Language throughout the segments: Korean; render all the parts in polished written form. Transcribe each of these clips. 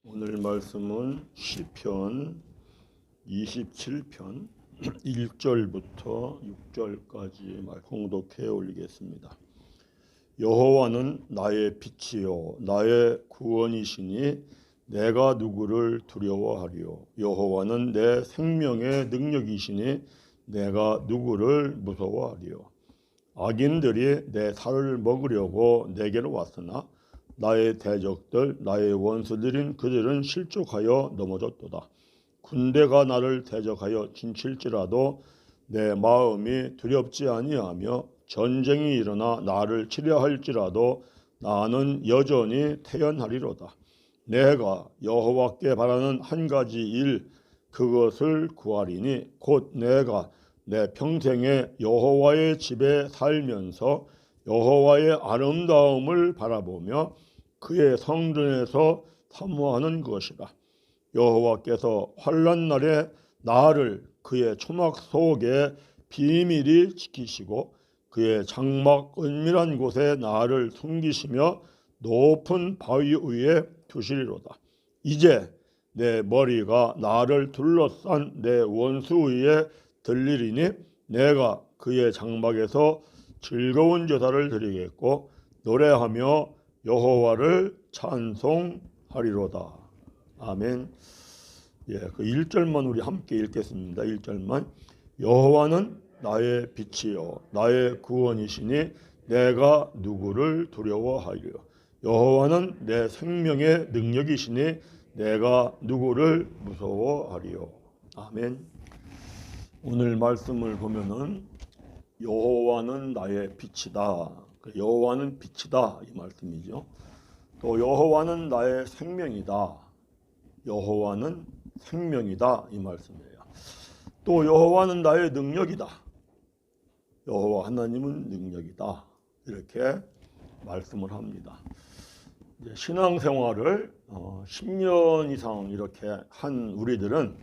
오늘 말씀은 시편 27편 1절부터 6절까지 봉독해 올리겠습니다. 여호와는 나의 빛이요 나의 구원이시니 내가 누구를 두려워하리요. 여호와는 내 생명의 능력이시니 내가 누구를 무서워하리요. 악인들이 내 살을 먹으려고 내게로 왔으나 나의 대적들 나의 원수들인 그들은 실족하여 넘어졌도다. 군대가 나를 대적하여 진칠지라도 내 마음이 두렵지 아니하며 전쟁이 일어나 나를 치려 할지라도 나는 여전히 태연하리로다. 내가 여호와께 바라는 한 가지 일 그것을 구하리니 곧 내가 내 평생에 여호와의 집에 살면서 여호와의 아름다움을 바라보며 그의 성전에서 사모하는 것이라. 여호와께서 환난 날에 나를 그의 초막 속에 비밀히 지키시고 그의 장막 은밀한 곳에 나를 숨기시며 높은 바위 위에 두시리로다. 이제 내 머리가 나를 둘러싼 내 원수 위에 들리리니 내가 그의 장막에서 즐거운 제사를 드리겠고 노래하며 여호와를 찬송하리로다. 아멘. 그 1절만 우리 함께 읽겠습니다. 1절만. 여호와는 나의 빛이요 나의 구원이시니 내가 누구를 두려워하리요. 여호와는 내 생명의 능력이시니 내가 누구를 무서워하리요. 아멘. 오늘 말씀을 보면은 여호와는 나의 빛이다. 여호와는 빛이다 이 말씀이죠. 또 여호와는 나의 생명이다. 여호와는 생명이다 이 말씀이에요. 또 여호와는 나의 능력이다. 여호와 하나님은 능력이다. 이렇게 말씀을 합니다. 이제 신앙생활을 10년 이상 이렇게 한 우리들은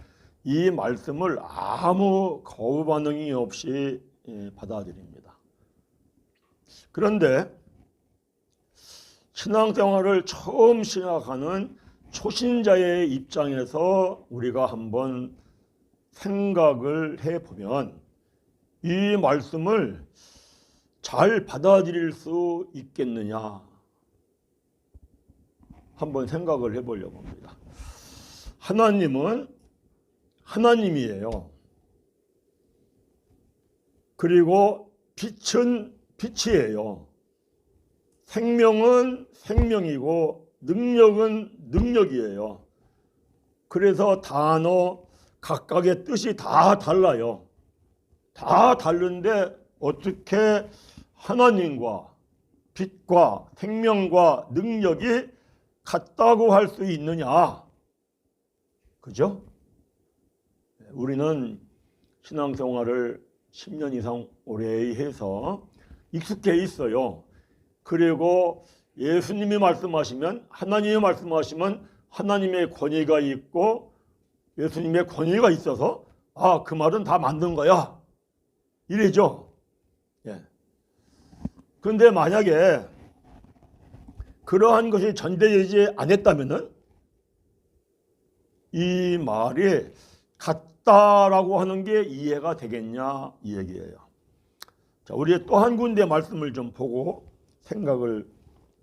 이 말씀을 아무 거부 반응이 없이 받아들입니다. 그런데 신앙생활을 처음 시작하는 초신자의 입장에서 우리가 한번 생각을 해보면 이 말씀을 잘 받아들일 수 있겠느냐 한번 생각을 해보려고 합니다. 하나님은 하나님이에요. 그리고 빛은 빛이에요. 생명은 생명이고 능력은 능력이에요. 그래서 단어 각각의 뜻이 다 달라요. 다 다른데 어떻게 하나님과 빛과 생명과 능력이 같다고 할 수 있느냐? 그죠? 우리는 신앙생활을 10년 이상 오래 해서 익숙해 있어요. 그리고 예수님이 말씀하시면 하나님이 말씀하시면 하나님의 권위가 있고 예수님의 권위가 있어서 그 말은 다 맞는 거야. 이래죠. 그런데 만약에 그러한 것이 전제되지 않았다면은 이 말이 같다라고 하는 게 이해가 되겠냐 이 얘기예요. 자, 우리 또 한 군데 말씀을 좀 보고 생각을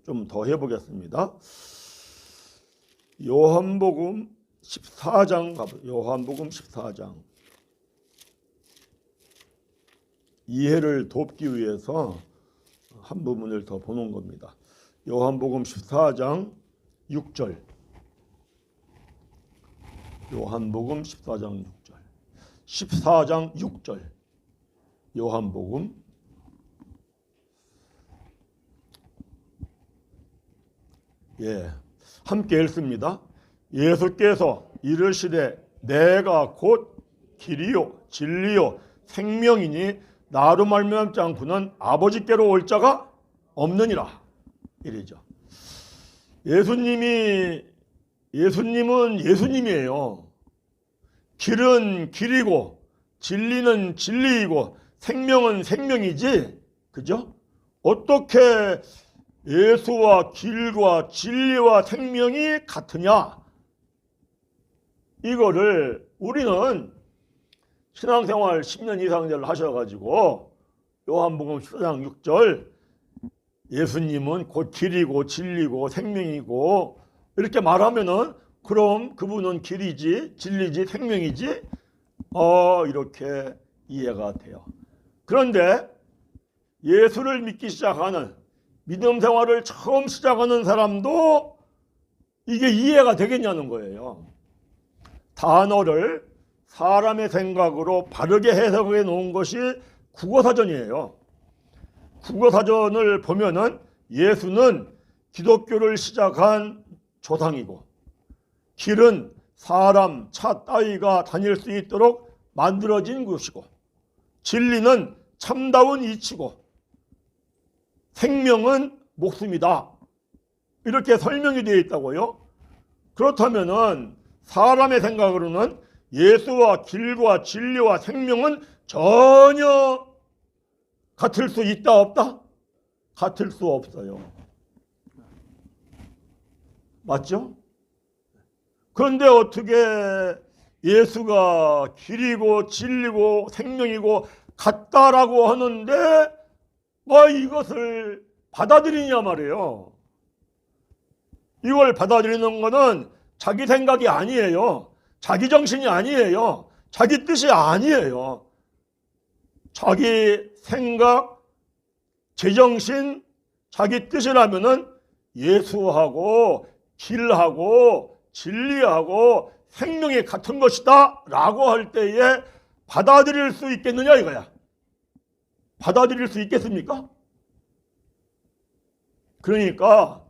좀 더 해보겠습니다. 요한복음 14장 가보죠. 요한복음 14장. 이해를 돕기 위해서 한 부분을 더 보는 겁니다. 요한복음 14장 6절. 요한복음 14장 6절. 14장 6절. 요한복음 함께 읽습니다. 예수께서 이르시되 내가 곧 길이요 진리요 생명이니 나로 말미암지 않고는 아버지께로 올 자가 없느니라. 이래죠. 예수님은 예수님이에요. 길은 길이고 진리는 진리이고 생명은 생명이지. 그죠? 어떻게 예수와 길과 진리와 생명이 같으냐? 이거를 우리는 신앙생활 10년 이상을 하셔가지고 요한복음 14장 6절 예수님은 곧 길이고 진리고 생명이고 이렇게 말하면은 그럼 그분은 길이지 진리지 생명이지 이렇게 이해가 돼요. 그런데 예수를 믿기 시작하는 믿음 생활을 처음 시작하는 사람도 이게 이해가 되겠냐는 거예요. 단어를 사람의 생각으로 바르게 해석해 놓은 것이 국어사전이에요. 국어사전을 보면은 예수는 기독교를 시작한 조상이고 길은 사람, 차 따위가 다닐 수 있도록 만들어진 것이고 진리는 참다운 이치고 생명은 목숨이다. 이렇게 설명이 되어 있다고요. 그렇다면은 사람의 생각으로는 예수와 길과 진리와 생명은 전혀 같을 수 있다 없다? 같을 수 없어요. 맞죠? 그런데 어떻게 예수가 길이고 진리고 생명이고 같다라고 하는데 이것을 받아들이냐 말이에요. 이걸 받아들이는 것은 자기 생각이 아니에요. 자기 정신이 아니에요. 자기 뜻이 아니에요. 자기 생각, 제정신, 자기 뜻이라면은 예수하고 길하고 진리하고 생명이 같은 것이다 라고 할 때에 받아들일 수 있겠느냐 이거야. 받아들일 수 있겠습니까? 그러니까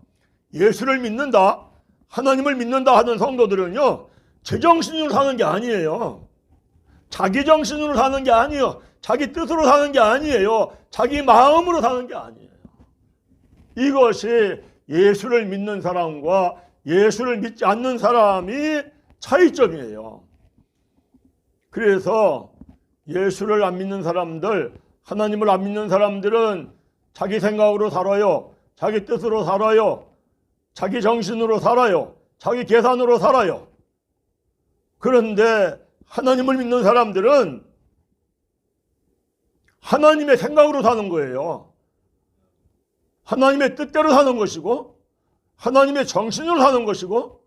예수를 믿는다, 하나님을 믿는다 하는 성도들은요, 제정신으로 사는 게 아니에요. 자기 정신으로 사는 게 아니에요. 자기 뜻으로 사는 게 아니에요. 자기 마음으로 사는 게 아니에요. 이것이 예수를 믿는 사람과 예수를 믿지 않는 사람이 차이점이에요. 그래서 예수를 안 믿는 사람들, 하나님을 안 믿는 사람들은 자기 생각으로 살아요. 자기 뜻으로 살아요. 자기 정신으로 살아요. 자기 계산으로 살아요. 그런데 하나님을 믿는 사람들은 하나님의 생각으로 사는 거예요. 하나님의 뜻대로 사는 것이고 하나님의 정신으로 사는 것이고.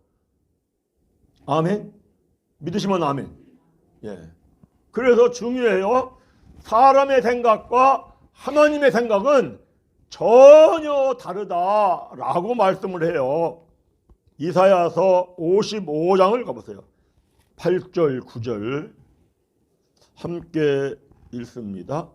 아멘. 믿으시면 아멘. 예. 그래서 중요해요. 사람의 생각과 하나님의 생각은 전혀 다르다라고 말씀을 해요. 이사야서 55장을 가보세요. 8절 9절 함께 읽습니다.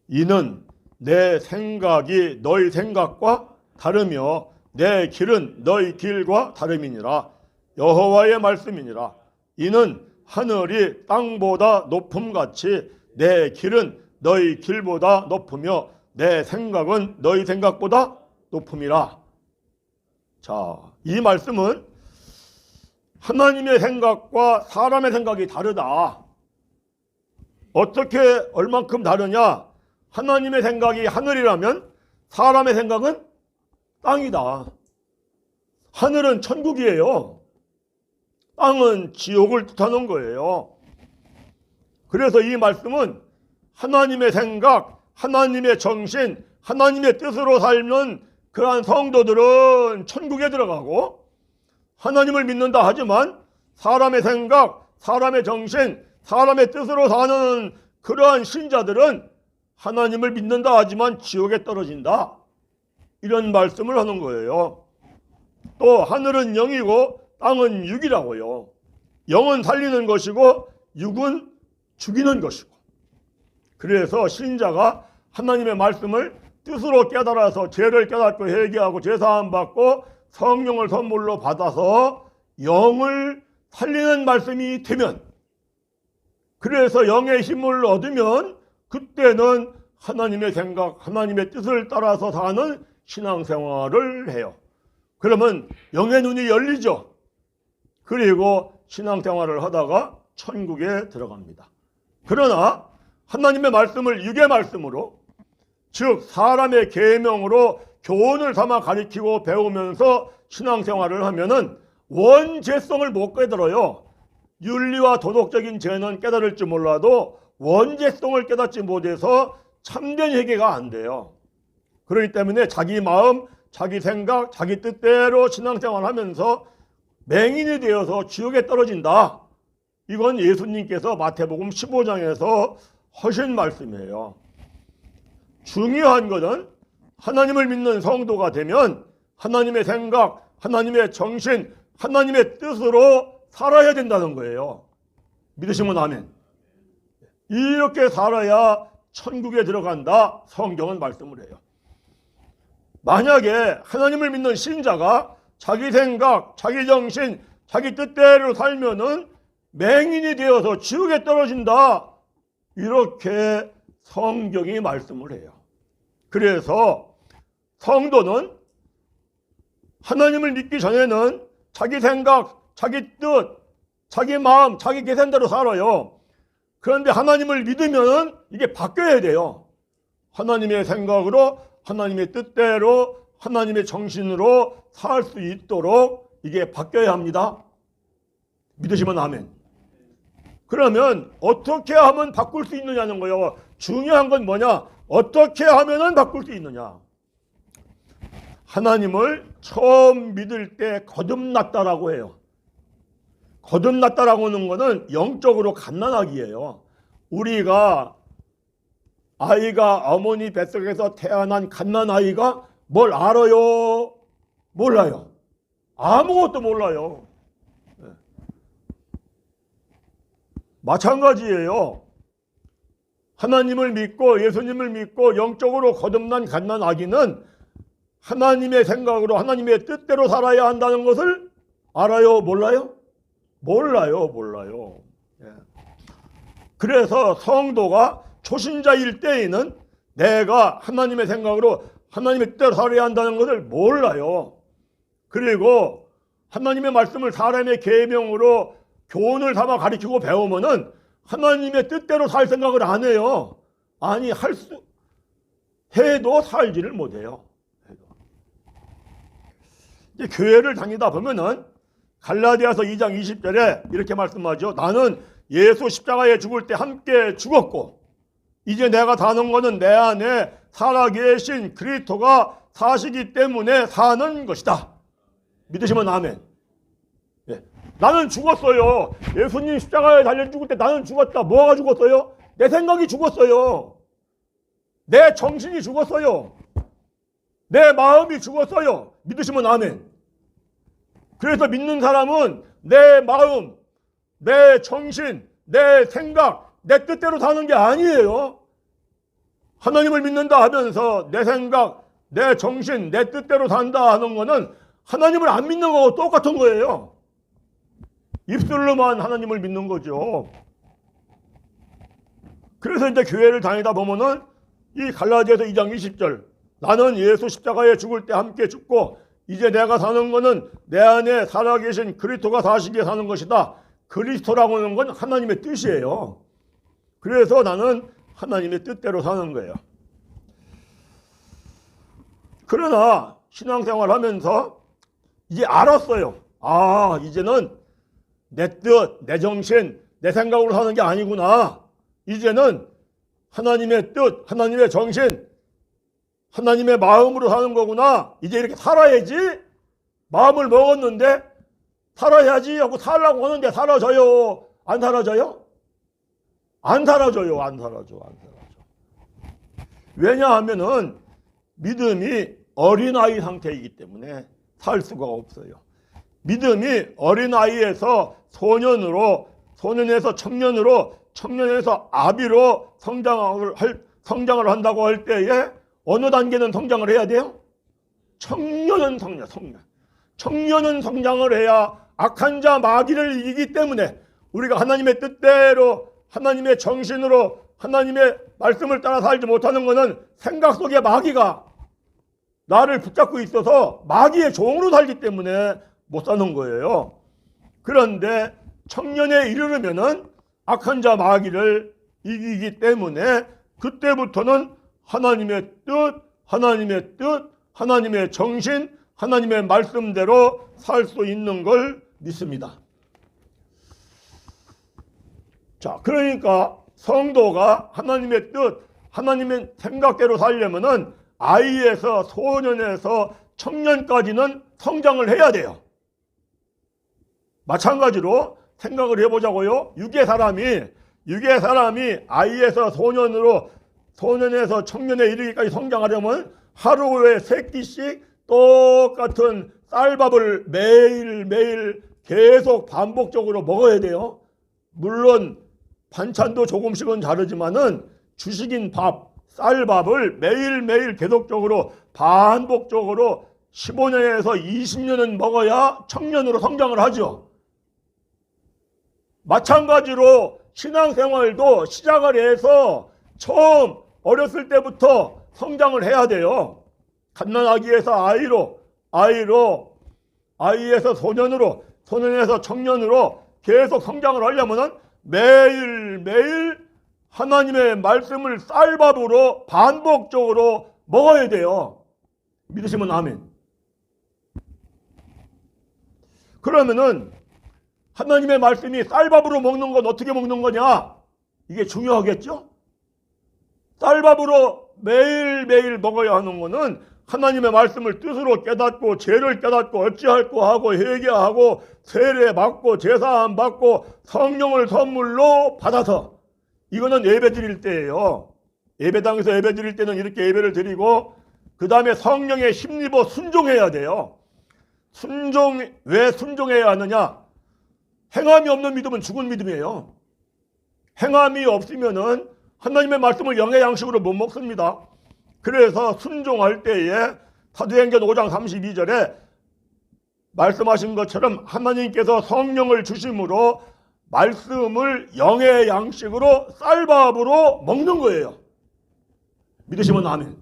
이는 내 생각이 너희 생각과 다르며 내 길은 너희 길과 다름이니라. 여호와의 말씀이니라. 이는 하늘이 땅보다 높음같이 내 길은 너희 길보다 높으며 내 생각은 너희 생각보다 높음이라. 자, 이 말씀은 하나님의 생각과 사람의 생각이 다르다. 어떻게 얼만큼 다르냐? 하나님의 생각이 하늘이라면 사람의 생각은 땅이다. 하늘은 천국이에요. 땅은 지옥을 뜻하는 거예요. 그래서 이 말씀은 하나님의 생각, 하나님의 정신, 하나님의 뜻으로 살면 그러한 성도들은 천국에 들어가고, 하나님을 믿는다 하지만 사람의 생각, 사람의 정신, 사람의 뜻으로 사는 그러한 신자들은 하나님을 믿는다 하지만 지옥에 떨어진다. 이런 말씀을 하는 거예요. 또 하늘은 영이고 땅은 육이라고요. 영은 살리는 것이고 육은 죽이는 것이고. 그래서 신자가 하나님의 말씀을 뜻으로 깨달아서 죄를 깨닫고 회개하고 제사함 받고 성령을 선물로 받아서 영을 살리는 말씀이 되면, 그래서 영의 힘을 얻으면 그때는 하나님의 생각, 하나님의 뜻을 따라서 사는 신앙생활을 해요. 그러면 영의 눈이 열리죠. 그리고 신앙생활을 하다가 천국에 들어갑니다. 그러나 하나님의 말씀을 육의 말씀으로, 즉 사람의 계명으로 교훈을 삼아 가리키고 배우면서 신앙생활을 하면은 원죄성을 못 깨달아요. 윤리와 도덕적인 죄는 깨달을지 몰라도 원죄성을 깨닫지 못해서 참된 회개가 안 돼요. 그렇기 때문에 자기 마음, 자기 생각, 자기 뜻대로 신앙생활을 하면서 맹인이 되어서 지옥에 떨어진다. 이건 예수님께서 마태복음 15장에서 하신 말씀이에요. 중요한 것은 하나님을 믿는 성도가 되면 하나님의 생각, 하나님의 정신, 하나님의 뜻으로 살아야 된다는 거예요. 믿으시면 아멘. 이렇게 살아야 천국에 들어간다. 성경은 말씀을 해요. 만약에 하나님을 믿는 신자가 자기 생각, 자기 정신, 자기 뜻대로 살면은 맹인이 되어서 지옥에 떨어진다. 이렇게 성경이 말씀을 해요. 그래서 성도는 하나님을 믿기 전에는 자기 생각, 자기 뜻, 자기 마음, 자기 계산대로 살아요. 그런데 하나님을 믿으면 이게 바뀌어야 돼요. 하나님의 생각으로, 하나님의 뜻대로, 하나님의 정신으로 살 수 있도록 이게 바뀌어야 합니다. 믿으시면 아멘. 그러면 어떻게 하면 바꿀 수 있느냐는 거예요. 중요한 건 뭐냐? 어떻게 하면은 바꿀 수 있느냐? 하나님을 처음 믿을 때 거듭났다라고 해요. 거듭났다라고 하는 것은 영적으로 갓난아기예요. 우리가 아이가 어머니 뱃속에서 태어난 갓난아이가 뭘 알아요? 몰라요. 아무것도 몰라요. 마찬가지예요. 하나님을 믿고 예수님을 믿고 영적으로 거듭난 갓난아기는 하나님의 생각으로 하나님의 뜻대로 살아야 한다는 것을 알아요? 몰라요? 몰라요. 그래서 성도가 초신자일 때에는 내가 하나님의 생각으로 하나님의 뜻대로 살아야 한다는 것을 몰라요. 그리고 하나님의 말씀을 사람의 계명으로 교훈을 삼아 가르치고 배우면은 하나님의 뜻대로 살 생각을 안 해요. 아니 해도 살지를 못해요. 이제 교회를 다니다 보면은 갈라디아서 2장 20절에 이렇게 말씀하죠. 나는 예수 십자가에 죽을 때 함께 죽었고 이제 내가 사는 것은 내 안에 살아계신 그리스도가 사시기 때문에 사는 것이다. 믿으시면 아멘. 나는 죽었어요. 예수님 십자가에 달려 죽을 때 나는 죽었다. 뭐가 죽었어요? 내 생각이 죽었어요. 내 정신이 죽었어요. 내 마음이 죽었어요. 믿으시면 아멘. 그래서 믿는 사람은 내 마음, 내 정신, 내 생각, 내 뜻대로 사는 게 아니에요. 하나님을 믿는다 하면서 내 생각, 내 정신, 내 뜻대로 산다 하는 거는 하나님을 안 믿는 거하고 똑같은 거예요. 입술로만 하나님을 믿는 거죠. 그래서 이제 교회를 다니다 보면은 이 갈라디아서 2장 20절 나는 예수 십자가에 죽을 때 함께 죽고 이제 내가 사는 것은 내 안에 살아계신 그리스도가 사시기에 사는 것이다. 그리스도라고 하는 건 하나님의 뜻이에요. 그래서 나는 하나님의 뜻대로 사는 거예요. 그러나 신앙생활 하면서 이제 알았어요. 아, 이제는 내 뜻, 내 정신, 내 생각으로 사는 게 아니구나. 이제는 하나님의 뜻, 하나님의 정신, 하나님의 마음으로 사는 거구나. 이제 이렇게 살아야지. 마음을 먹었는데 살아야지 하고 살라고 하는데 사라져요. 안 사라져요? 안 사라져요. 안 사라져. 왜냐하면은 믿음이 어린아이 상태이기 때문에 살 수가 없어요. 믿음이 어린아이에서 소년으로, 소년에서 청년으로, 청년에서 아비로 성장을 한다고 할 때에 어느 단계는 성장을 해야 돼요? 청년은 청년은 성장을 해야 악한 자 마귀를 이기기 때문에 우리가 하나님의 뜻대로 하나님의 정신으로 하나님의 말씀을 따라 살지 못하는 것은 생각 속에 마귀가 나를 붙잡고 있어서 마귀의 종으로 살기 때문에 못 사는 거예요. 그런데 청년에 이르르면은 악한 자 마귀를 이기기 때문에 그때부터는 하나님의 뜻, 하나님의 정신, 하나님의 말씀대로 살 수 있는 걸 믿습니다. 자, 그러니까 성도가 하나님의 뜻, 하나님의 생각대로 살려면은 아이에서 소년에서 청년까지는 성장을 해야 돼요. 마찬가지로 생각을 해보자고요. 육의 사람이 아이에서 소년으로, 소년에서 청년에 이르기까지 성장하려면 하루에 3끼씩 똑같은 쌀밥을 매일매일 계속 반복적으로 먹어야 돼요. 물론 반찬도 조금씩은 다르지만은 주식인 밥, 쌀밥을 매일매일 계속적으로 반복적으로 15년에서 20년은 먹어야 청년으로 성장을 하죠. 마찬가지로 신앙생활도 시작을 해서 처음 어렸을 때부터 성장을 해야 돼요. 갓난아기에서 아이에서 소년으로, 소년에서 청년으로 계속 성장을 하려면 매일매일 하나님의 말씀을 쌀밥으로 반복적으로 먹어야 돼요. 믿으시면 아멘. 그러면은 하나님의 말씀이 쌀밥으로 먹는 건 어떻게 먹는 거냐? 이게 중요하겠죠? 쌀밥으로 매일매일 먹어야 하는 거는 하나님의 말씀을 뜻으로 깨닫고 죄를 깨닫고 어찌할꼬 하고 회개하고 세례 받고 제사함 받고 성령을 선물로 받아서, 이거는 예배 드릴 때예요. 예배당에서 예배 드릴 때는 이렇게 예배를 드리고 그 다음에 성령에 힘입어 순종해야 돼요. 왜 순종해야 하느냐? 행함이 없는 믿음은 죽은 믿음이에요. 행함이 없으면은 하나님의 말씀을 영의 양식으로 못 먹습니다. 그래서 순종할 때에 사도행전 5장 32절에 말씀하신 것처럼 하나님께서 성령을 주심으로 말씀을 영의 양식으로 쌀밥으로 먹는 거예요. 믿으시면 아멘.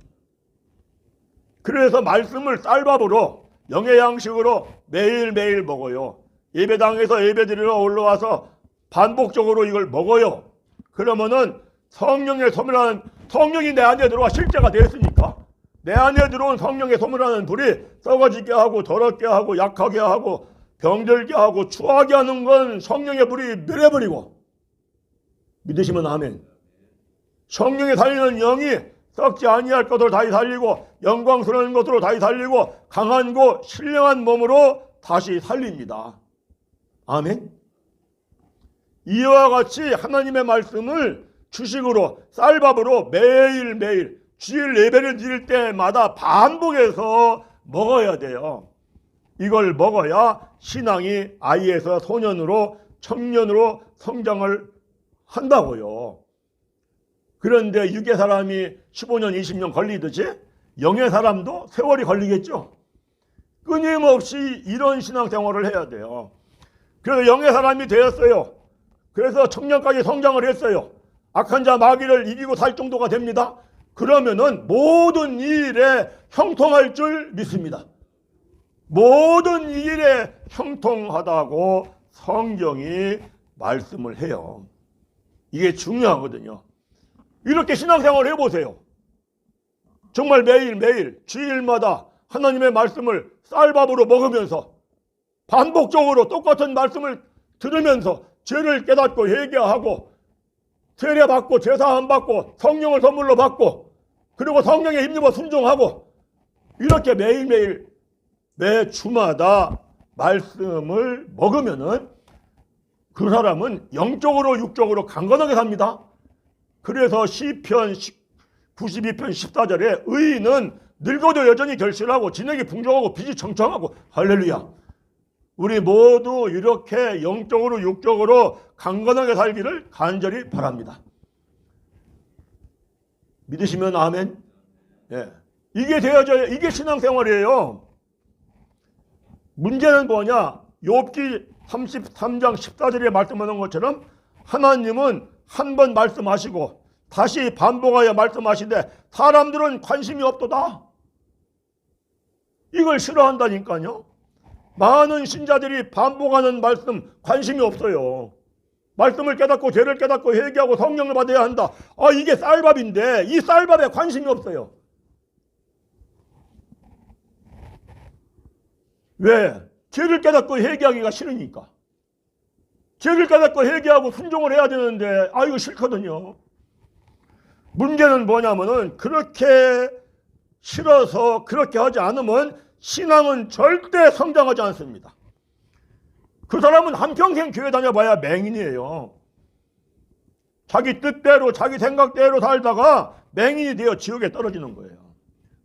그래서 말씀을 쌀밥으로 영의 양식으로 매일매일 먹어요. 예배당에서 예배드리러 올라와서 반복적으로 이걸 먹어요. 그러면은 성령의 소멸하는, 성령이 내 안에 들어와 실제가 되었으니까 내 안에 들어온 성령의 소멸하는 불이 썩어지게 하고 더럽게 하고 약하게 하고 병들게 하고 추하게 하는 건 성령의 불이 멸해버리고, 믿으시면 아멘. 성령이 살리는 영이 썩지 아니할 것으로 다시 살리고 영광스러운 것으로 다시 살리고 강하고 신령한 몸으로 다시 살립니다. 아멘. 이와 같이 하나님의 말씀을 주식으로 쌀밥으로 매일매일 주일 예배를 드릴 때마다 반복해서 먹어야 돼요. 이걸 먹어야 신앙이 아이에서 소년으로 청년으로 성장을 한다고요. 그런데 육의 사람이 15년 20년 걸리듯이 영의 사람도 세월이 걸리겠죠. 끊임없이 이런 신앙생활을 해야 돼요. 그래서 영의 사람이 되었어요. 그래서 청년까지 성장을 했어요. 악한 자 마귀를 이기고 살 정도가 됩니다. 그러면은 모든 일에 형통할 줄 믿습니다. 모든 일에 형통하다고 성경이 말씀을 해요. 이게 중요하거든요. 이렇게 신앙생활을 해보세요. 정말 매일매일 주일마다 하나님의 말씀을 쌀밥으로 먹으면서 반복적으로 똑같은 말씀을 들으면서 죄를 깨닫고 회개하고 세례 받고 제사함 받고 성령을 선물로 받고 그리고 성령에 힘입어 순종하고 이렇게 매일매일 매 주마다 말씀을 먹으면은 그 사람은 영적으로 육적으로 강건하게 삽니다. 그래서 시편 92편 14절에 의인은 늙어도 여전히 결실하고 진액이 풍족하고 빛이 청청하고 할렐루야. 우리 모두 이렇게 영적으로 육적으로 강건하게 살기를 간절히 바랍니다. 믿으시면 아멘. 예. 이게 되어져야, 이게 신앙생활이에요. 문제는 뭐냐? 욥기 33장 14절에 말씀하는 것처럼 하나님은 한 번 말씀하시고 다시 반복하여 말씀하시되 사람들은 관심이 없도다. 이걸 싫어한다니까요. 많은 신자들이 반복하는 말씀 관심이 없어요. 말씀을 깨닫고 죄를 깨닫고 회개하고 성령을 받아야 한다. 아, 이게 쌀밥인데 이 쌀밥에 관심이 없어요. 왜? 죄를 깨닫고 회개하기가 싫으니까. 죄를 깨닫고 회개하고 순종을 해야 되는데 이거 싫거든요. 문제는 뭐냐면은 그렇게 싫어서 그렇게 하지 않으면 신앙은 절대 성장하지 않습니다. 그 사람은 한평생 교회 다녀봐야 맹인이에요. 자기 뜻대로 자기 생각대로 살다가 맹인이 되어 지옥에 떨어지는 거예요.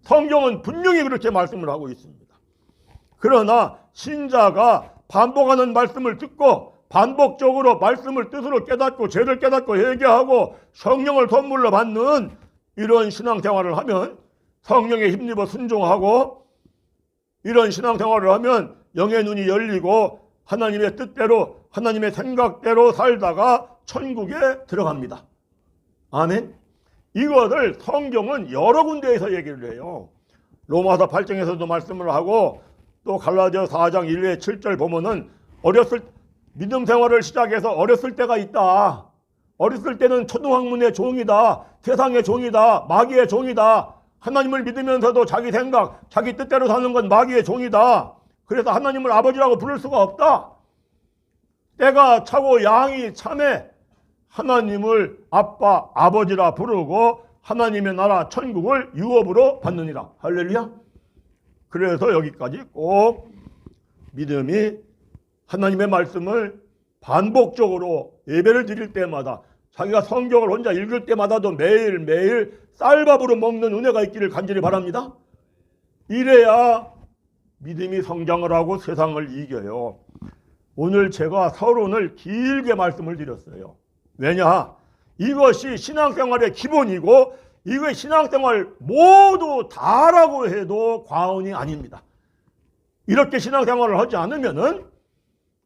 성경은 분명히 그렇게 말씀을 하고 있습니다. 그러나 신자가 반복하는 말씀을 듣고 반복적으로 말씀을 뜻으로 깨닫고 죄를 깨닫고 회개하고 성령을 선물로 받는 이런 신앙생활을 하면, 성령에 힘입어 순종하고 이런 신앙생활을 하면 영의 눈이 열리고 하나님의 뜻대로 하나님의 생각대로 살다가 천국에 들어갑니다. 아멘. 이것을 성경은 여러 군데에서 얘기를 해요. 로마서 8장에서도 말씀을 하고 또 갈라디아 4장 1회 7절 보면은 믿음 생활을 시작해서 어렸을 때가 있다. 어렸을 때는 초등학문의 종이다. 세상의 종이다. 마귀의 종이다. 하나님을 믿으면서도 자기 생각, 자기 뜻대로 사는 건 마귀의 종이다. 그래서 하나님을 아버지라고 부를 수가 없다. 때가 차고 양이 참에 하나님을 아빠, 아버지라 부르고 하나님의 나라 천국을 유업으로 받느니라. 할렐루야. 그래서 여기까지 꼭 믿음이 하나님의 말씀을 반복적으로 예배를 드릴 때마다, 자기가 성경을 혼자 읽을 때마다도 매일매일 쌀밥으로 먹는 은혜가 있기를 간절히 바랍니다. 이래야 믿음이 성장을 하고 세상을 이겨요. 오늘 제가 서론을 길게 말씀을 드렸어요. 왜냐? 이것이 신앙생활의 기본이고 이거 신앙생활 모두 다라고 해도 과언이 아닙니다. 이렇게 신앙생활을 하지 않으면은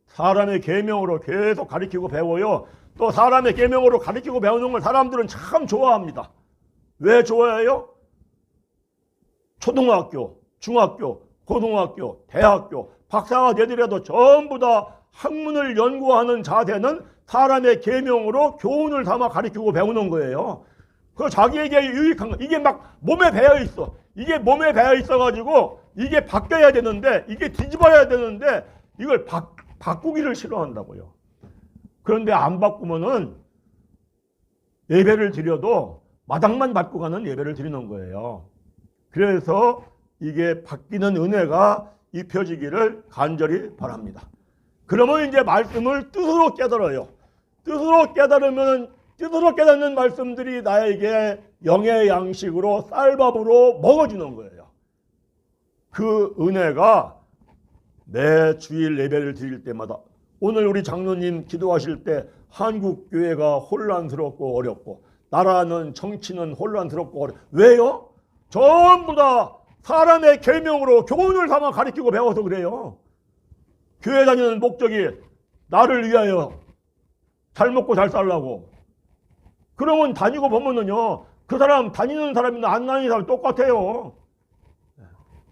사람의 계명으로 계속 가르치고 배워요. 또 사람의 계명으로 가르치고 배우는 걸 사람들은 참 좋아합니다. 왜 좋아해요? 초등학교, 중학교, 고등학교, 대학교, 박사가 되더라도 전부 다 학문을 연구하는 자세는 사람의 계명으로 교훈을 삼아 가르치고 배우는 거예요. 그 자기에게 유익한 거, 이게 막 몸에 배어 있어. 이게 몸에 배어 있어가지고 이게 바뀌어야 되는데, 이게 뒤집어야 되는데 이걸 바꾸기를 싫어한다고요. 그런데 안 바꾸면은 예배를 드려도 마당만 밟고 가는 예배를 드리는 거예요. 그래서 이게 바뀌는 은혜가 입혀지기를 간절히 바랍니다. 그러면 이제 말씀을 뜻으로 깨달아요. 뜻으로 깨닫는 말씀들이 나에게 영의 양식으로 쌀밥으로 먹어주는 거예요. 그 은혜가 매 주일 예배를 드릴 때마다, 오늘 우리 장로님 기도하실 때 한국 교회가 혼란스럽고 어렵고 나라는 정치는 혼란스럽고 어렵고, 왜요? 전부 다 사람의 계명으로 교훈을 삼아 가르치고 배워서 그래요. 교회 다니는 목적이 나를 위하여 잘 먹고 잘 살라고. 그러면 다니고 보면은요, 그 사람 다니는 사람이나 안 다니는 사람 똑같아요.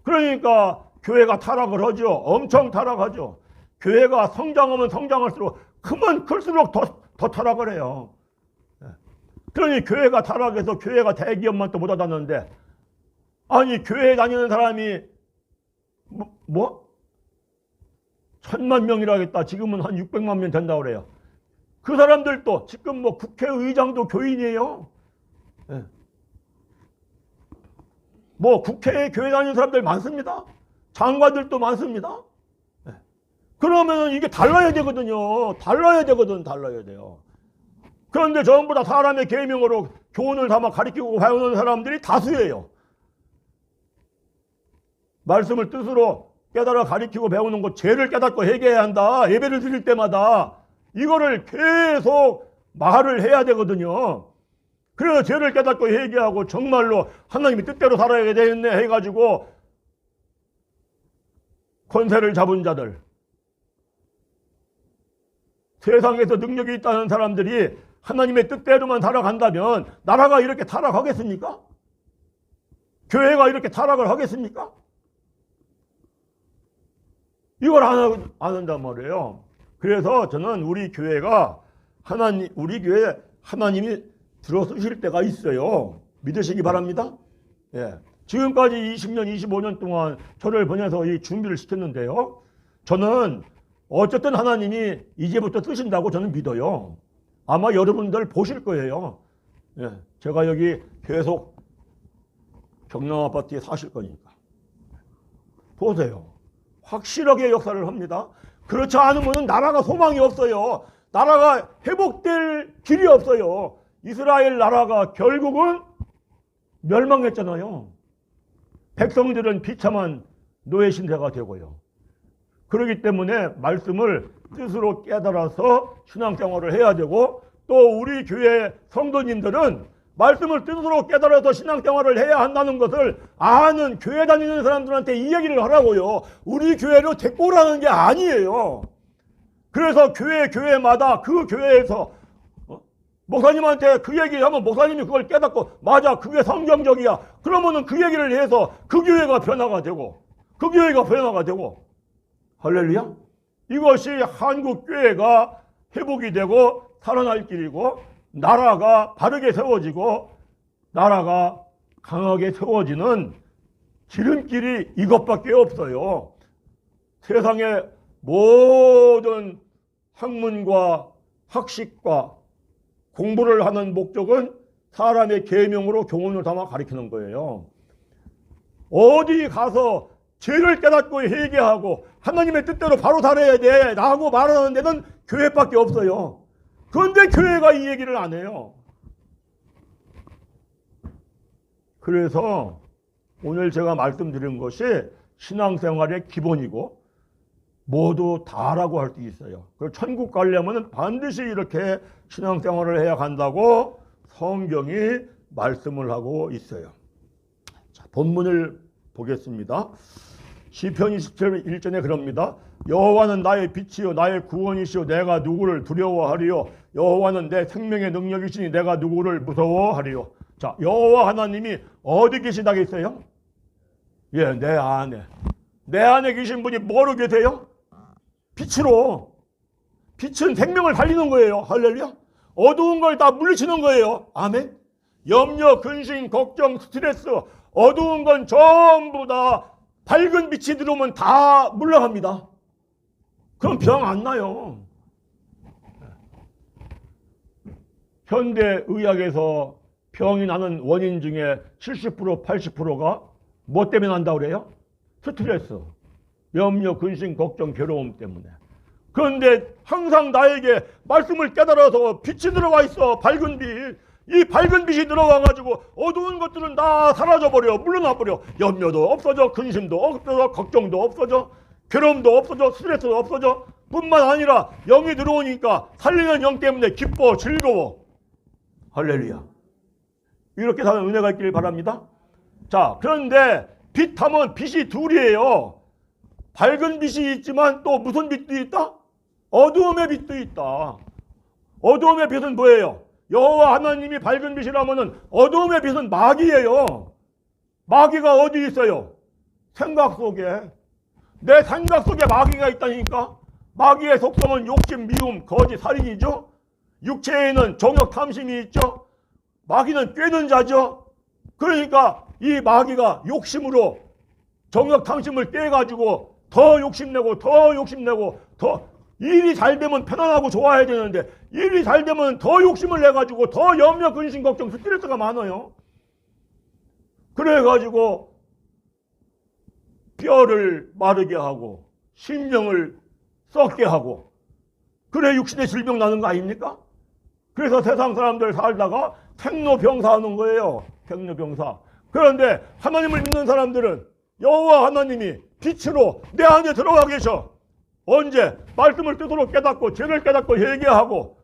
그러니까 교회가 타락을 하죠. 엄청 타락하죠. 교회가 성장하면 성장할수록 크면 클수록 더 타락을 해요. 그러니 교회가 타락해서 교회가 대기업만 또 못 하다는데, 아니 교회 다니는 사람이 뭐 1000만 명이라 하겠다. 지금은 한 600만 명 된다고 그래요. 그 사람들도 지금 뭐 국회의장도 교인이에요. 뭐 국회에 교회 다니는 사람들 많습니다. 장관들도 많습니다. 그러면 이게 달라야 되거든요. 달라야 돼요. 그런데 전부 다 사람의 계명으로 교훈을 담아 가르치고 배우는 사람들이 다수예요. 말씀을 뜻으로 깨달아 가르치고 배우는 것, 죄를 깨닫고 회개해야 한다. 예배를 드릴 때마다 이거를 계속 말을 해야 되거든요. 그래서 죄를 깨닫고 회개하고 정말로 하나님의 뜻대로 살아야 되겠네 해가지고 권세를 잡은 자들, 세상에서 능력이 있다는 사람들이 하나님의 뜻대로만 살아간다면 나라가 이렇게 타락하겠습니까? 교회가 이렇게 타락을 하겠습니까? 이걸 안 한단 말이에요. 그래서 저는 우리 교회가 우리 교회에 하나님이 들어서실 때가 있어요. 믿으시기 바랍니다. 예. 지금까지 20년, 25년 동안 저를 보내서 이 준비를 시켰는데요. 저는 어쨌든 하나님이 이제부터 쓰신다고 저는 믿어요. 아마 여러분들 보실 거예요. 예, 제가 여기 계속 경남아파트에 사실 거니까. 보세요. 확실하게 역사를 합니다. 그렇지 않으면 나라가 소망이 없어요. 나라가 회복될 길이 없어요. 이스라엘 나라가 결국은 멸망했잖아요. 백성들은 비참한 노예 신세가 되고요. 그렇기 때문에 말씀을 뜻으로 깨달아서 신앙생활을 해야 되고, 또 우리 교회 성도님들은 말씀을 뜻으로 깨달아서 신앙생활을 해야 한다는 것을 아는 교회 다니는 사람들한테 이 얘기를 하라고요. 우리 교회로 데리고 오라는 게 아니에요. 그래서 교회마다 그 교회에서 목사님한테 그 얘기하면 목사님이 그걸 깨닫고 맞아 그게 성경적이야. 그러면은 그 얘기를 해서 그 교회가 변화가 되고 할렐루야. 이것이 한국 교회가 회복이 되고 살아날 길이고, 나라가 바르게 세워지고 나라가 강하게 세워지는 지름길이 이것밖에 없어요. 세상의 모든 학문과 학식과 공부를 하는 목적은 사람의 계명으로 교훈을 담아 가르치는 거예요. 어디 가서 죄를 깨닫고 회개하고 하나님의 뜻대로 바로 살아야 돼 라고 말하는 데는 교회밖에 없어요. 그런데 교회가 이 얘기를 안 해요. 그래서 오늘 제가 말씀드린 것이 신앙생활의 기본이고 모두 다라고 할 수 있어요. 그리고 천국 가려면 반드시 이렇게 신앙생활을 해야 한다고 성경이 말씀을 하고 있어요. 자, 본문을 보겠습니다. 시편 27편 1절에 그럽니다. 여호와는 나의 빛이요 나의 구원이시요 내가 누구를 두려워하리요. 여호와는 내 생명의 능력이시니 내가 누구를 무서워하리요. 자, 여호와 하나님이 어디 계시다고 했어요? 예, 내 안에. 내 안에 계신 분이 뭐로 계세요? 빛으로. 빛은 생명을 살리는 거예요. 할렐루야. 어두운 걸 다 물리치는 거예요. 아멘. 염려, 근심, 걱정, 스트레스, 어두운 건 전부 다 밝은 빛이 들어오면 다 물러갑니다. 그럼 병 안 나요. 현대의학에서 병이 나는 원인 중에 70%, 80%가 뭐 때문에 난다고 그래요? 스트레스, 염려, 근심, 걱정, 괴로움 때문에. 그런데 항상 나에게 말씀을 깨달아서 빛이 들어와 있어. 밝은 빛. 이 밝은 빛이 들어와가지고 어두운 것들은 다 사라져버려. 물러나버려. 염려도 없어져. 근심도 없어져. 걱정도 없어져. 괴로움도 없어져. 스트레스도 없어져. 뿐만 아니라 영이 들어오니까 살리는 영 때문에 기뻐 즐거워. 할렐루야. 이렇게 사는 은혜가 있기를 바랍니다. 자, 그런데 빛하면 빛이 둘이에요. 밝은 빛이 있지만 또 무슨 빛도 있다? 어두움의 빛도 있다. 어두움의 빛은 뭐예요? 여호와 하나님이 밝은 빛이라면은 어두움의 빛은 마귀예요. 마귀가 어디 있어요? 생각 속에. 내 생각 속에 마귀가 있다니까. 마귀의 속성은 욕심, 미움, 거짓, 살인이죠. 육체에는 정욕, 탐심이 있죠. 마귀는 꿰는 자죠. 그러니까 이 마귀가 욕심으로 정욕, 탐심을 꿰가지고 더 욕심내고 더 일이 잘 되면 편안하고 좋아야 되는데 일이 잘 되면 더 욕심을 내가지고 더 염려, 근심, 걱정, 스트레스가 많아요. 그래가지고 뼈를 마르게 하고 심령을 썩게 하고 그래 육신의 질병 나는 거 아닙니까? 그래서 세상 사람들 살다가 생로병사 하는 거예요. 생로병사. 그런데 하나님을 믿는 사람들은 여호와 하나님이 빛으로 내 안에 들어가 계셔. 언제? 말씀을 뜻으로 깨닫고 죄를 깨닫고 회개하고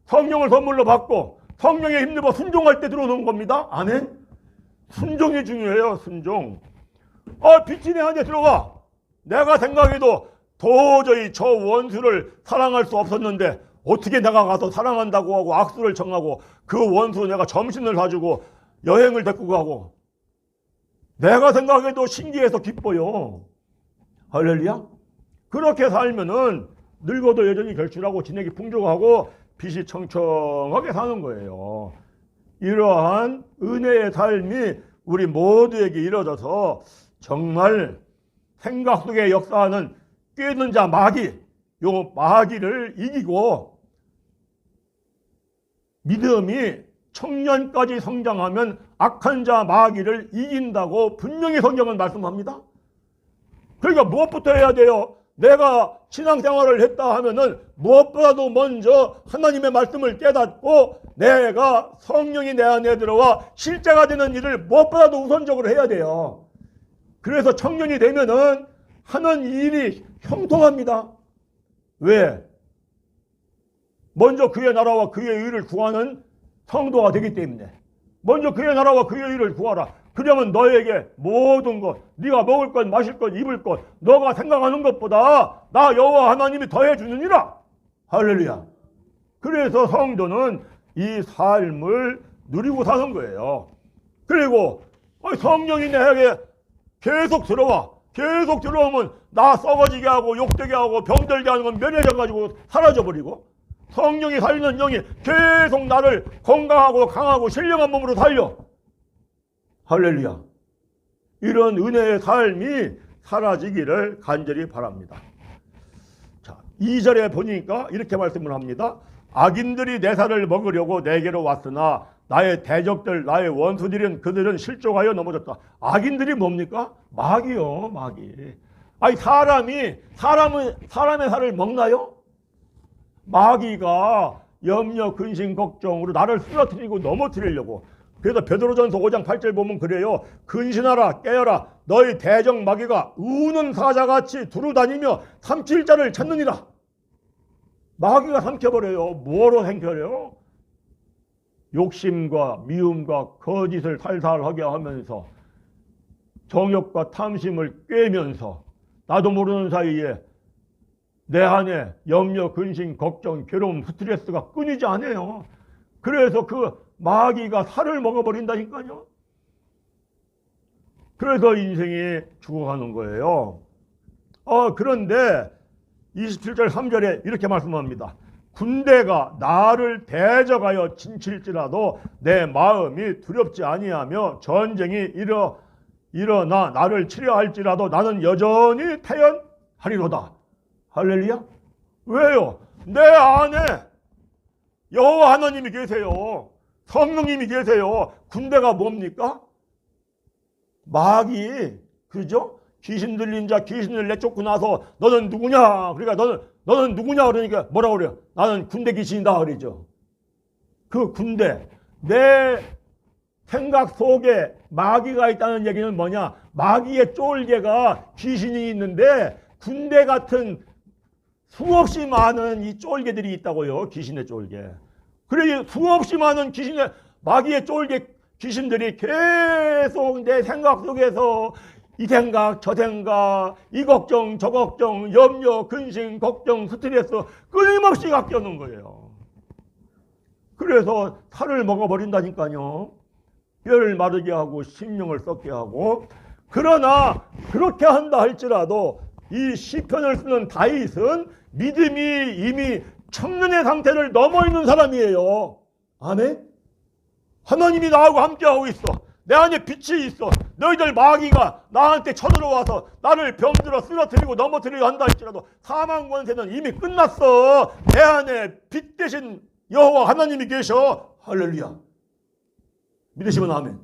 성령을 선물로 받고 성령에 힘입어 순종할 때 들어오는 겁니다. 아멘. 순종이 중요해요. 순종. 빛이 내 안에 들어가. 내가 생각해도 도저히 저 원수를 사랑할 수 없었는데 어떻게 내가 가서 사랑한다고 하고 악수를 청하고 그 원수 내가 점심을 사주고 여행을 데리고 가고 내가 생각해도 신기해서 기뻐요. 할렐루야. 그렇게 살면은 늙어도 여전히 결실하고 진액이 풍족하고 빛이 청청하게 사는 거예요. 이러한 은혜의 삶이 우리 모두에게 이루어져서 정말 생각 속에 역사하는 꿰는 자 마귀, 요 마귀를 이기고 믿음이 청년까지 성장하면 악한 자 마귀를 이긴다고 분명히 성경은 말씀합니다. 그러니까 무엇부터 해야 돼요? 내가 신앙생활을 했다 하면은 무엇보다도 먼저 하나님의 말씀을 깨닫고 내가 성령이 내 안에 들어와 실제가 되는 일을 무엇보다도 우선적으로 해야 돼요. 그래서 청년이 되면은 하는 일이 형통합니다. 왜? 먼저 그의 나라와 그의 의를 구하는 성도가 되기 때문에. 먼저 그의 나라와 그의 의를 구하라. 그러면 너에게 모든 것, 네가 먹을 것, 마실 것, 입을 것, 너가 생각하는 것보다 나 여호와 하나님이 더해 주느니라. 할렐루야. 그래서 성도는 이 삶을 누리고 사는 거예요. 그리고 성령이 내게 계속 들어와. 계속 들어오면 나 썩어지게 하고 욕되게 하고 병들게 하는 건 면해져 가지고 사라져버리고, 성령이 살리는 영이 계속 나를 건강하고 강하고 신령한 몸으로 살려. 할렐루야. 이런 은혜의 삶이 사라지기를 간절히 바랍니다. 자, 2절에 보니까 이렇게 말씀을 합니다. 악인들이 내 살을 먹으려고 내게로 왔으나 나의 대적들, 나의 원수들은 그들은 실족하여 넘어졌다. 악인들이 뭡니까? 마귀요, 마귀. 아니, 사람의 살을 먹나요? 마귀가 염려, 근심, 걱정으로 나를 쓰러뜨리고 넘어뜨리려고. 그래서 베드로전서 5장 8절 보면 그래요. 근신하라, 깨어라. 너희 대적 마귀가 우는 사자같이 두루다니며 삼킬 자를 찾느니라. 마귀가 삼켜버려요. 뭐로 삼켜요? 욕심과 미움과 거짓을 살살하게 하면서 정욕과 탐심을 꿰면서 나도 모르는 사이에 내 안에 염려, 근심, 걱정, 괴로움, 스트레스가 끊이지 않아요. 그래서 그 마귀가 살을 먹어버린다니까요. 그래서 인생이 죽어가는 거예요. 그런데 27절 3절에 이렇게 말씀합니다. 군대가 나를 대적하여 진칠지라도 내 마음이 두렵지 아니하며 전쟁이 일어나 나를 치려 할지라도 나는 여전히 태연하리로다. 할렐루야. 왜요? 내 안에 여호와 하나님이 계세요. 성령님이 계세요. 군대가 뭡니까? 마귀, 그죠? 귀신 들린 자 귀신을 내쫓고 나서 너는 누구냐? 그러니까 너는 누구냐? 그러니까 뭐라고 그래요? 나는 군대 귀신이다 그러죠. 그 군대, 내 생각 속에 마귀가 있다는 얘기는 뭐냐? 마귀의 쫄개가 귀신이 있는데 군대 같은 수없이 많은 이 쫄개들이 있다고요. 귀신의 쫄개. 그래 수없이 많은 마귀의 쫄개 귀신들이 계속 내 생각 속에서 이 생각 저 생각 이 걱정 저 걱정 염려 근심 걱정 스트레스 끊임없이 갖겨놓은 거예요. 그래서 살을 먹어버린다니까요. 뼈를 마르게 하고 심령을 썩게 하고. 그러나 그렇게 한다 할지라도 이 시편을 쓰는 다윗은 믿음이 이미 청년의 상태를 넘어 있는 사람이에요. 아멘. 하나님이 나하고 함께하고 있어. 내 안에 빛이 있어. 너희들 마귀가 나한테 쳐들어와서 나를 병들어 쓰러뜨리고 넘어뜨리려 한다 할지라도 사망 권세는 이미 끝났어. 내 안에 빛 대신 여호와 하나님이 계셔. 할렐루야. 믿으시면 아멘.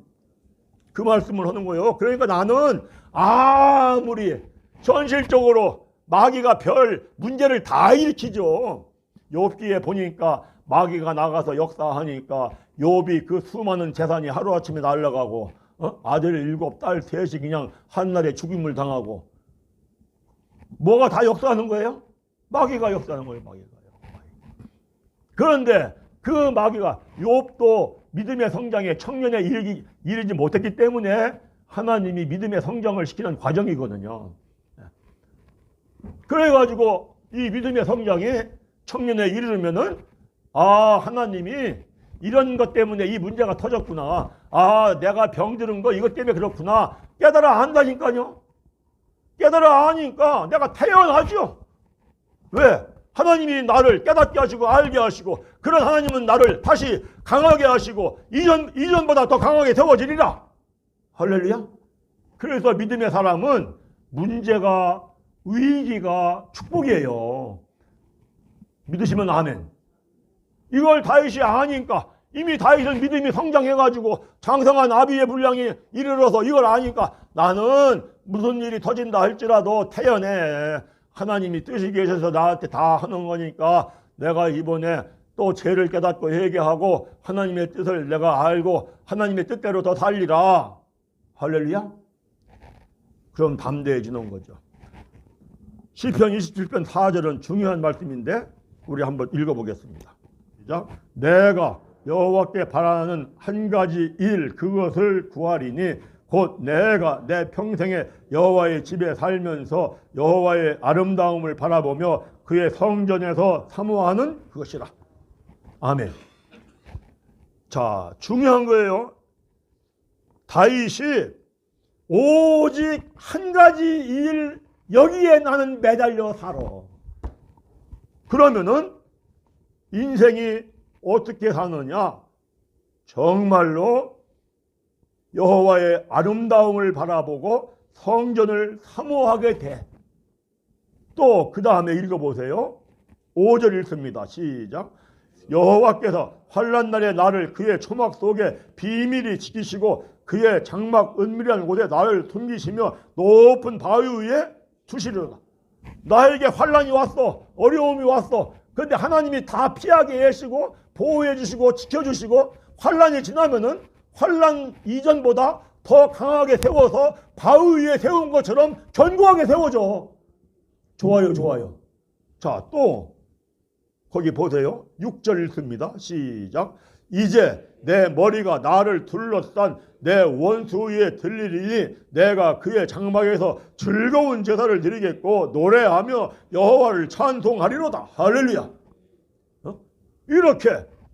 그 말씀을 하는 거예요. 그러니까 나는 아무리 현실적으로 마귀가 별 문제를 다 일으키죠. 욥기에 보니까 마귀가 나가서 역사하니까 욥이 그 수많은 재산이 하루아침에 날아가고 아들 7, 딸 3이 그냥 한날에 죽임을 당하고. 뭐가 다 역사하는 거예요? 마귀가 역사하는 거예요. 마귀가. 그런데 그 마귀가 욥도 믿음의 성장에 청년에 이르지 못했기 때문에 하나님이 믿음의 성장을 시키는 과정이거든요. 그래가지고 이 믿음의 성장이 청년에 이르면은 하나님이 이런 것 때문에 이 문제가 터졌구나. 내가 병들은 거 이것 때문에 그렇구나. 깨달아 안다니까요. 깨달아 아니까 내가 태연하죠. 왜? 하나님이 나를 깨닫게 하시고 알게 하시고 그런 하나님은 나를 다시 강하게 하시고 이전보다 더 강하게 세워지리라. 할렐루야. 그래서 믿음의 사람은 문제가 위기가 축복이에요. 믿으시면 아멘. 이걸 다윗이 아니까, 이미 다윗은 믿음이 성장해가지고 장성한 아비의 분량이 이르러서 이걸 아니까 나는 무슨 일이 터진다 할지라도 태연해. 하나님이 뜻이 계셔서 나한테 다 하는 거니까 내가 이번에 또 죄를 깨닫고 회개하고 하나님의 뜻을 내가 알고 하나님의 뜻대로 더 살리라. 할렐루야. 그럼 담대해지는 거죠. 시편 27편 4절은 중요한 말씀인데 우리 한번 읽어보겠습니다. 시작. 내가 여호와께 바라는 한 가지 일 그것을 구하리니 곧 내가 내 평생에 여호와의 집에 살면서 여호와의 아름다움을 바라보며 그의 성전에서 사모하는 그것이라. 아멘. 자, 중요한 거예요. 다윗이 오직 한 가지 일 여기에 나는 매달려 살아. 그러면은 인생이 어떻게 사느냐? 정말로 여호와의 아름다움을 바라보고 성전을 사모하게 돼. 또 그 다음에 읽어보세요. 5절 읽습니다. 시작. 여호와께서 환난 날에 나를 그의 초막 속에 비밀히 지키시고 그의 장막 은밀한 곳에 나를 숨기시며 높은 바위 위에 두시리로다. 나에게 환난이 왔어. 어려움이 왔어. 그런데 하나님이 다 피하게 하시고 보호해 주시고 지켜주시고 환난이 지나면은 환난 이전보다 더 강하게 세워서 바위 위에 세운 것처럼 견고하게 세워져. 좋아요, 좋아요. 자, 또 거기 보세요. 6절 읽습니다. 시작. 이제 내 머리가 나를 둘러싼 내 원수 위에 들리리니 내가 그의 장막에서 즐거운 제사를 드리겠고 노래하며 여호와를 찬송하리로다. 할렐루야. 이렇게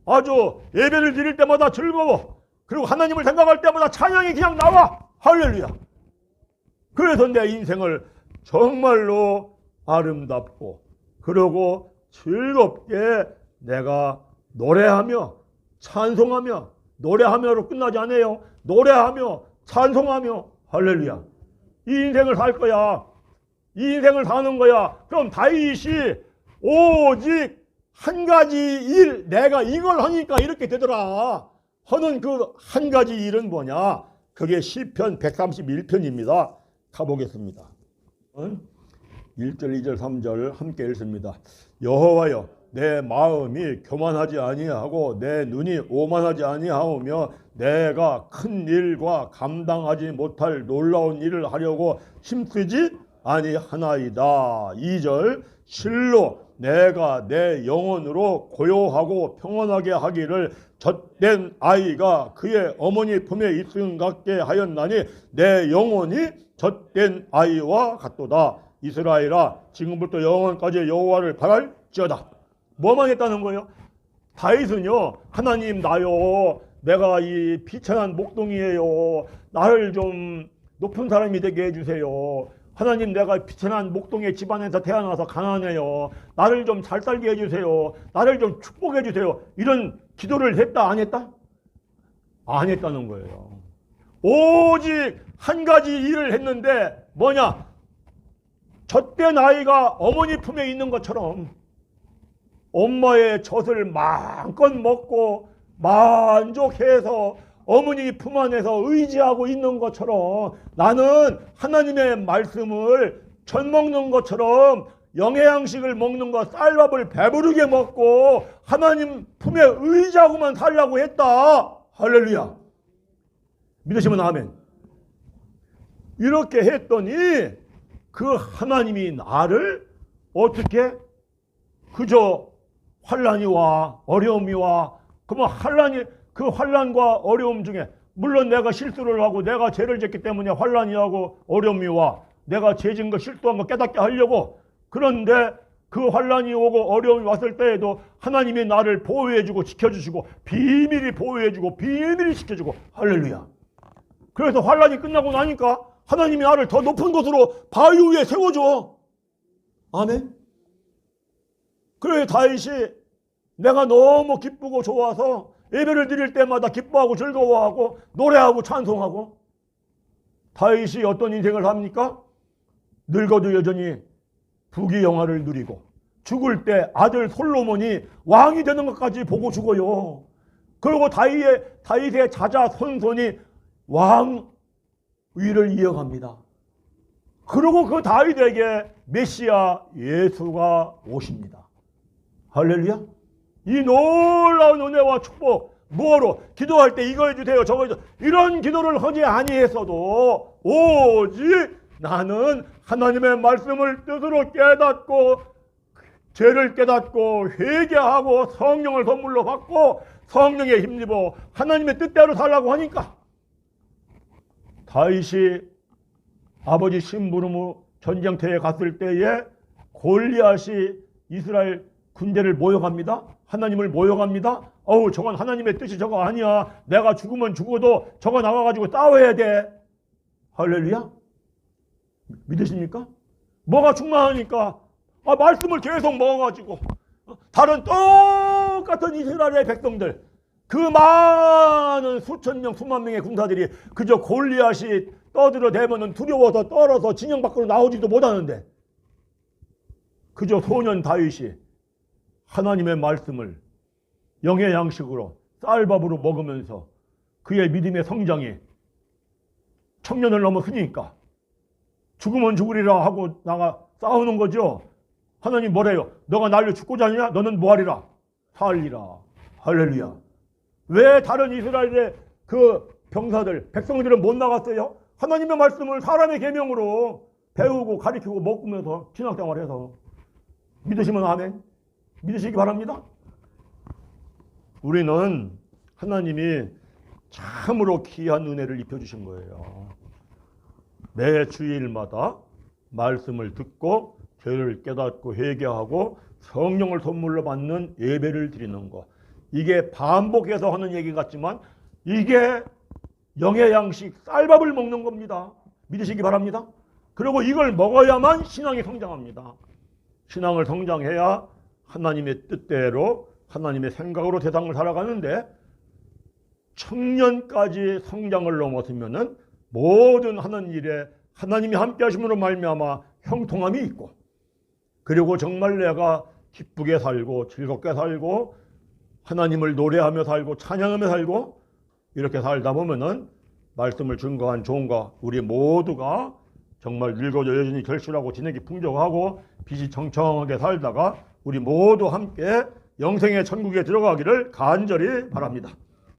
아주 예배를 드릴 때마다 즐거워. 그리고 하나님을 생각할 때마다 찬양이 그냥 나와. 할렐루야. 그래서 내 인생을 정말로 아름답고 그리고 즐겁게 내가 노래하며 찬송하며, 노래하며로 끝나지 않아요. 노래하며 찬송하며 할렐루야. 이 인생을 살 거야. 이 인생을 사는 거야. 그럼 다윗이 오직 한 가지 일, 내가 이걸 하니까 이렇게 되더라 하는 그 한 가지 일은 뭐냐? 그게 시편 131편입니다. 가보겠습니다. 1절, 2절, 3절 함께 읽습니다. 여호와여, 내 마음이 교만하지 아니하고 내 눈이 오만하지 아니하오며 내가 큰 일과 감당하지 못할 놀라운 일을 하려고 힘쓰지 아니하나이다. 2절, 실로 내가 내 영혼으로 고요하고 평안하게 하기를 젖된 아이가 그의 어머니 품에 있음 같게 하였나니 내 영혼이 젖된 아이와 같도다. 이스라엘아, 지금부터 영원까지 여호와를 바랄지어다. 뭐만 했다는 거예요? 다윗은요, 하나님 나요, 내가 이 비천한 목동이에요. 나를 좀 높은 사람이 되게 해주세요. 하나님, 내가 비천한 목동의 집안에서 태어나서 가난해요. 나를 좀 잘 살게 해주세요. 나를 좀 축복해 주세요. 이런 기도를 했다 안 했다? 안 했다는 거예요. 오직 한 가지 일을 했는데 뭐냐? 젖된 아이가 어머니 품에 있는 것처럼 엄마의 젖을 마음껏 먹고 만족해서 어머니 품 안에서 의지하고 있는 것처럼 나는 하나님의 말씀을 젖 먹는 것처럼 영양식을 먹는 것, 쌀밥을 배부르게 먹고 하나님 품에 의지하고만 살려고 했다. 할렐루야. 믿으시면 아멘. 이렇게 했더니 그 하나님이 나를 어떻게 그저 환난이 와, 어려움이 와. 그러면 그 환난과 어려움 중에 물론 내가 실수를 하고 내가 죄를 짓기 때문에 환난이 하고 어려움이 와. 내가 죄진 거 실수한 거 깨닫게 하려고. 그런데 그 환난이 오고 어려움이 왔을 때에도 하나님이 나를 보호해주고 지켜주시고 비밀히 보호해주고 비밀히 지켜주고. 할렐루야. 그래서 환난이 끝나고 나니까 하나님이 나를 더 높은 곳으로 바위 위에 세워줘. 아멘. 그래 다윗이 내가 너무 기쁘고 좋아서 예배를 드릴 때마다 기뻐하고 즐거워하고 노래하고 찬송하고. 다윗이 어떤 인생을 합니까? 늙어도 여전히 부귀영화를 누리고 죽을 때 아들 솔로몬이 왕이 되는 것까지 보고 죽어요. 그리고 다윗의 자자 손손이 왕위를 이어갑니다. 그리고 그 다윗에게 메시아 예수가 오십니다. 할렐루야. 이 놀라운 은혜와 축복, 뭐로 기도할 때 이거 해주세요 저거 해주세요 이런 기도를 하지 아니했어도 오직 나는 하나님의 말씀을 뜻으로 깨닫고 죄를 깨닫고 회개하고 성령을 선물로 받고 성령에 힘입어 하나님의 뜻대로 살라고 하니까 다윗이 아버지 심부름으로 전쟁터에 갔을 때에 골리앗이 이스라엘 군대를 모욕합니다. 하나님을 모욕합니다. 저건 하나님의 뜻이 저거 아니야. 내가 죽으면 죽어도 저거 나와가지고 싸워야 돼. 할렐루야. 믿으십니까? 뭐가 충만하니까 말씀을 계속 먹어가지고 다른 똑같은 이스라엘의 백성들 그 많은 수천 명 수만 명의 군사들이 그저 골리앗이 떠들어대면 두려워서 떨어서 진영 밖으로 나오지도 못하는데 그저 소년 다윗이 하나님의 말씀을 영의 양식으로 쌀밥으로 먹으면서 그의 믿음의 성장이 청년을 넘어서니까 죽으면 죽으리라 하고 나가 싸우는 거죠. 하나님 뭐래요? 너가 날려 죽고자 하느냐? 너는 뭐하리라? 살리라. 할렐루야. 왜 다른 이스라엘의 그 병사들, 백성들은 못 나갔어요? 하나님의 말씀을 사람의 계명으로 배우고 가르치고 먹으면서 신앙생활해서. 믿으시면 아멘. 믿으시기 바랍니다. 우리는 하나님이 참으로 귀한 은혜를 입혀주신 거예요. 매 주일마다 말씀을 듣고 죄를 깨닫고 회개하고 성령을 선물로 받는 예배를 드리는 것. 이게 반복해서 하는 얘기 같지만 이게 영의 양식 쌀밥을 먹는 겁니다. 믿으시기 바랍니다. 그리고 이걸 먹어야만 신앙이 성장합니다. 신앙을 성장해야 하나님의 뜻대로 하나님의 생각으로 세상을 살아가는데 청년까지 성장을 넘어서면은 모든 하는 일에 하나님이 함께 하심으로 말미암아 형통함이 있고 그리고 정말 내가 기쁘게 살고 즐겁게 살고 하나님을 노래하며 살고 찬양하며 살고 이렇게 살다 보면은 말씀을 증거한 종과 우리 모두가 정말 늙어져 여전히 결실하고 진액이 풍족하고 빛이 청청하게 살다가 우리 모두 함께 영생의 천국에 들어가기를 간절히 바랍니다.